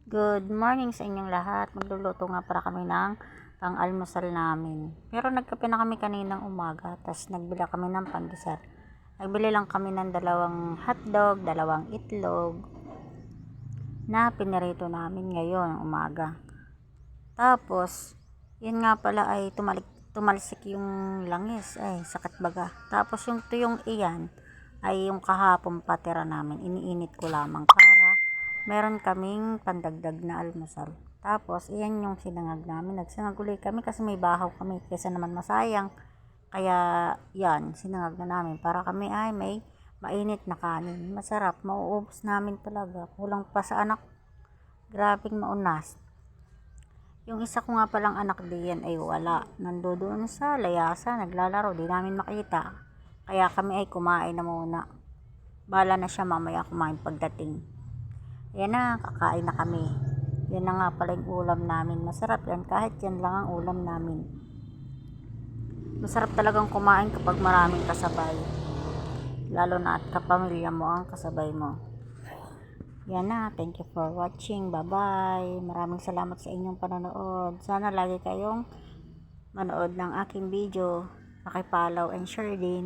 Good morning sa inyong lahat. Magluluto nga para kami ng pang-almusal namin. Pero nagkape na kami kaninang umaga, tapos nagbili kami ng pandesal. Nagbili lang kami ng 2 hotdog, 2 itlog na pinirito namin ngayon umaga. Tapos, yun nga pala ay tumalsik yung langis. Ay, sakit baga. Tapos yung tuyong iyan ay yung kahapon patira namin. Iniinit ko lamang para meron kaming pandagdag na almusal. Tapos, iyan yung sinangag namin. Nagsinangag ulit kami kasi may bahaw kami. Kaysa naman masayang. Kaya, yan, sinangag na namin. Para kami ay may mainit na kanin. Masarap. Mauubos namin talaga. Kulang pa sa anak. Grabing maunas. Yung isa ko nga palang anak diyan ay wala. Nandoon sa layasa. Naglalaro. Di namin makita. Kaya kami ay kumain na muna. Bala na siya mamaya kumain pagdating. Yan na, kakain na kami. Yan na nga pala yung ulam namin. Masarap yan kahit yan lang ang ulam namin. Masarap talagang kumain kapag maraming kasabay. Lalo na at kapamilya mo ang kasabay mo. Yan na, thank you for watching. Bye-bye. Maraming salamat sa inyong panonood. Sana lagi kayong manood ng aking video. Paki-follow and share din.